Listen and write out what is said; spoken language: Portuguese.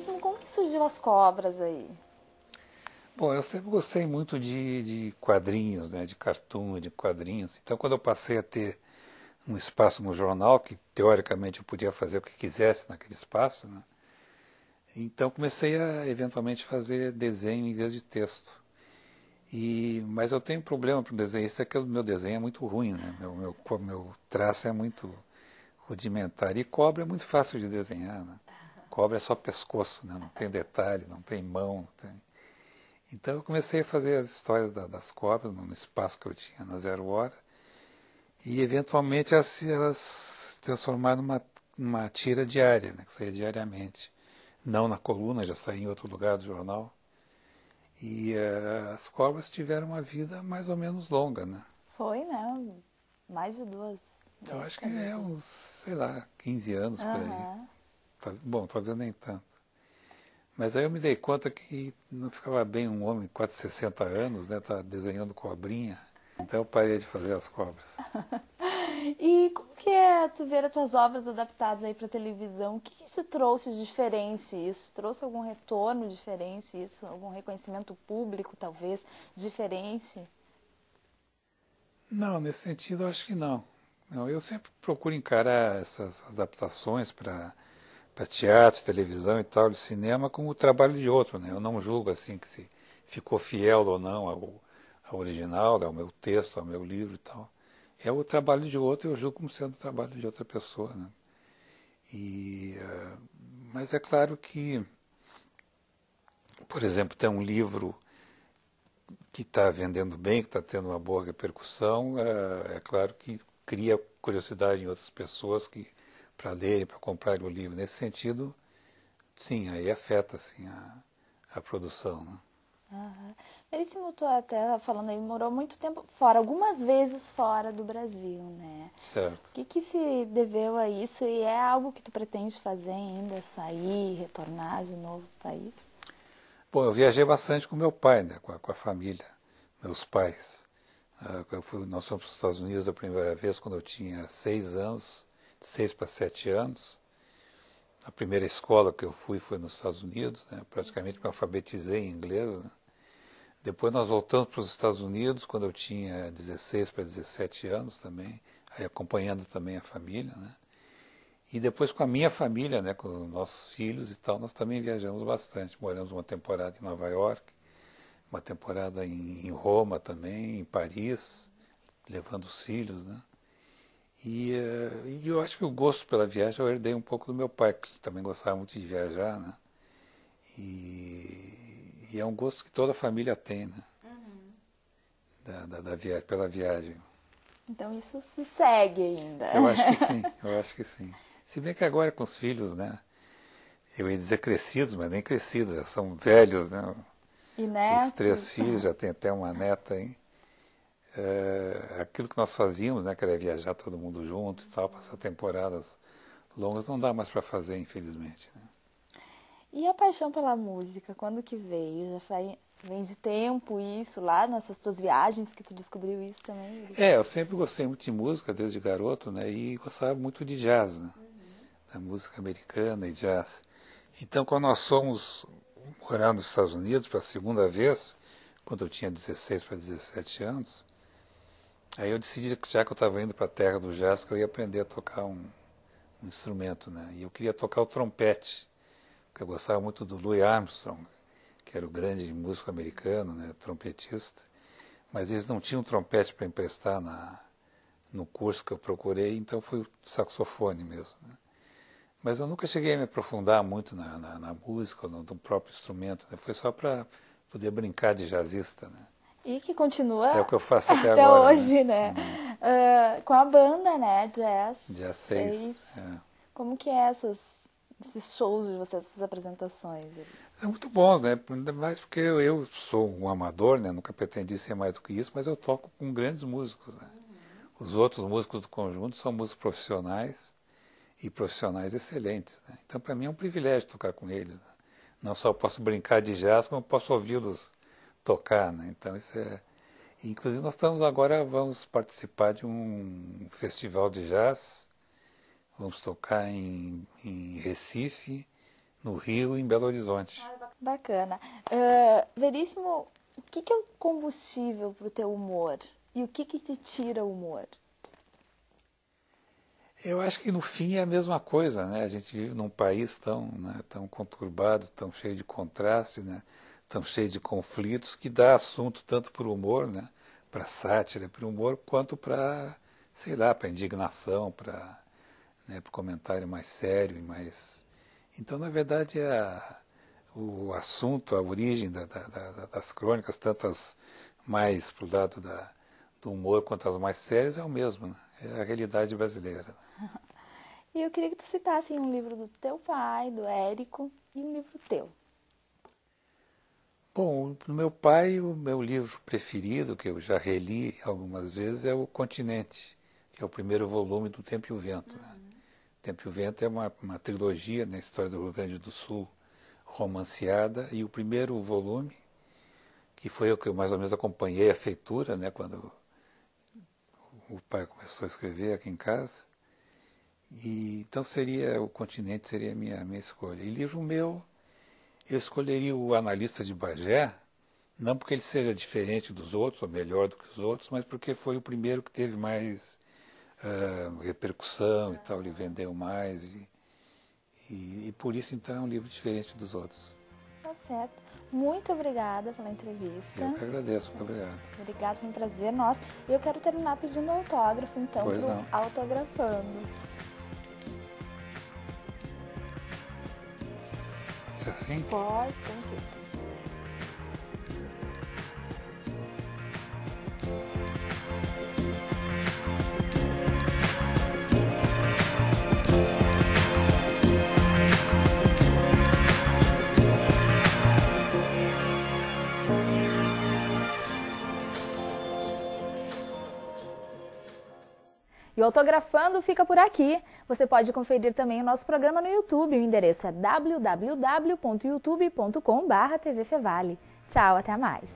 Veríssimo, como que surgiu as cobras aí? Bom, eu sempre gostei muito de quadrinhos, né, de cartoon, de quadrinhos. Então, quando eu passei a ter um espaço no jornal, que teoricamente eu podia fazer o que quisesse naquele espaço, né, então comecei a eventualmente fazer desenho em vez de texto. Mas eu tenho um problema para o desenhista, é que o meu desenho é muito ruim, né? Meu traço é muito rudimentar. E cobra é muito fácil de desenhar, né? Cobra é só pescoço, né? Não tem detalhe, não tem mão, não tem... Então eu comecei a fazer as histórias das cobras no espaço que eu tinha na Zero Hora e eventualmente elas se transformaram numa tira diária, né, que saía diariamente. Não na coluna, já saía em outro lugar do jornal. As cobras tiveram uma vida mais ou menos longa, né? Foi, né? Mais de duas Eu acho que décadas é aí. uns, sei lá, 15 anos por aí. Aham. Bom, talvez nem tanto. Mas aí eu me dei conta que não ficava bem um homem de quase 60 anos, né, tá desenhando cobrinha. Então eu parei de fazer as cobras. E como que é tu ver as tuas obras adaptadas aí para televisão? O que que isso trouxe de diferente? Isso trouxe algum retorno diferente? Isso, algum reconhecimento público talvez diferente? Não, nesse sentido eu acho que não. Não, eu sempre procuro encarar essas adaptações para teatro, televisão e tal, de cinema como o trabalho de outro, né? Eu não julgo assim que se ficou fiel ou não ao original, ao meu texto, ao meu livro e tal. É o trabalho de outro, eu julgo como sendo o trabalho de outra pessoa, né? E, mas é claro que, por exemplo, tem um livro que está vendendo bem, que está tendo uma boa repercussão, é claro que cria curiosidade em outras pessoas que para lerem, para comprarem o livro. Nesse sentido, sim, aí afeta assim, a produção. Né? Aham. Veríssimo, tu até falando aí, morou muito tempo fora, algumas vezes fora do Brasil, né? Certo. O que que se deveu a isso e é algo que tu pretende fazer ainda, sair, retornar de novo ao país? Bom, eu viajei bastante com meu pai, né, com a família, meus pais. Nós fomos para os Estados Unidos a primeira vez quando eu tinha 6 anos, de 6 para 7 anos. A primeira escola que eu fui foi nos Estados Unidos, né? Praticamente me alfabetizei em inglês. Né? Depois nós voltamos para os Estados Unidos quando eu tinha 16 para 17 anos também, aí acompanhando também a família. Né? E depois com a minha família, né, com os nossos filhos e tal, nós também viajamos bastante. Moramos uma temporada em Nova York, uma temporada em Roma também, em Paris, levando os filhos, né? E eu acho que o gosto pela viagem eu herdei um pouco do meu pai, que também gostava muito de viajar, né? E é um gosto que toda a família tem, né? Da viagem, pela viagem. Então isso se segue ainda. Eu acho que sim, eu acho que sim. Se bem que agora com os filhos, né? Eu ia dizer crescidos, mas nem crescidos, já são velhos, né? E Os netos? 3 filhos, já tem até uma neta aí. Aquilo que nós fazíamos, né? Que era viajar todo mundo junto e tal, passar temporadas longas, não dá mais para fazer, infelizmente. Né? E a paixão pela música, quando que veio? Vem de tempo isso, lá nessas tuas viagens que tu descobriu isso também? Eu sempre gostei muito de música desde garoto, né? E gostava muito de jazz, né? Da música americana e jazz. Então, quando nós fomos morar nos Estados Unidos pela segunda vez, quando eu tinha 16 para 17 anos, aí eu decidi que já que eu estava indo para a terra do jazz, que eu ia aprender a tocar um instrumento, né? E eu queria tocar o trompete, porque eu gostava muito do Louis Armstrong, que era o grande músico americano, né? Trompetista. Mas eles não tinham trompete para emprestar no curso que eu procurei, então foi o saxofone mesmo. Né? Mas eu nunca cheguei a me aprofundar muito na música, no próprio instrumento. Né? Foi só para poder brincar de jazzista. Né? E que É o continua que eu faço até até agora, né? hoje, né? Com a banda, né? Jazz Dia 6. 6. Como que é esses shows de vocês, essas apresentações? É muito bom, né? Ainda mais porque eu sou um amador, né? Nunca pretendi ser mais do que isso, mas eu toco com grandes músicos. Né? Os outros músicos do conjunto são músicos profissionais e profissionais excelentes. Né? Então, para mim é um privilégio tocar com eles. Né? Não só posso brincar de jazz, como posso ouvi-los tocar. Né? Então, isso é. Inclusive, nós vamos participar de um festival de jazz. Vamos tocar em Recife, no Rio e em Belo Horizonte. Bacana. Veríssimo, o que é o combustível para o teu humor? E o que te tira o humor? Eu acho que no fim é a mesma coisa, né? A gente vive num país tão, né, tão conturbado, tão cheio de contraste, né? Tão cheio de conflitos, que dá assunto tanto para o humor, né? Para sátira, para o humor, quanto para, sei lá, para indignação, para, né, para comentário mais sério e mais... Então, na verdade, o assunto, a origem das crônicas, tanto as mais para o lado do humor quanto as mais sérias, é o mesmo, né? É a realidade brasileira. Né? E eu queria que tu citasse um livro do teu pai, do Érico, e um livro teu. Bom, do meu pai, o meu livro preferido, que eu já reli algumas vezes, é O Continente, que é o primeiro volume do Tempo e o Vento. Né? O Tempo e o Vento é uma trilogia na história do Rio Grande do Sul, romanceada, e o primeiro volume, que foi o que eu mais ou menos acompanhei a feitura, né, quando o pai começou a escrever aqui em casa. E então seria O Continente, seria a minha escolha. E livro meu, eu escolheria O Analista de Bagé, não porque ele seja diferente dos outros, ou melhor do que os outros, mas porque foi o primeiro que teve mais repercussão e tal, ele vendeu mais, e por isso então é um livro diferente dos outros. Tá certo. Muito obrigada pela entrevista. Eu que agradeço, muito obrigado. Obrigada, foi um prazer nosso. E eu quero terminar pedindo autógrafo, então, Pois pro não. Autografando. Pode ser assim? Pode, com tudo. E o Autografando fica por aqui. Você pode conferir também o nosso programa no YouTube. O endereço é www.youtube.com/tvfevale. Tchau, até mais.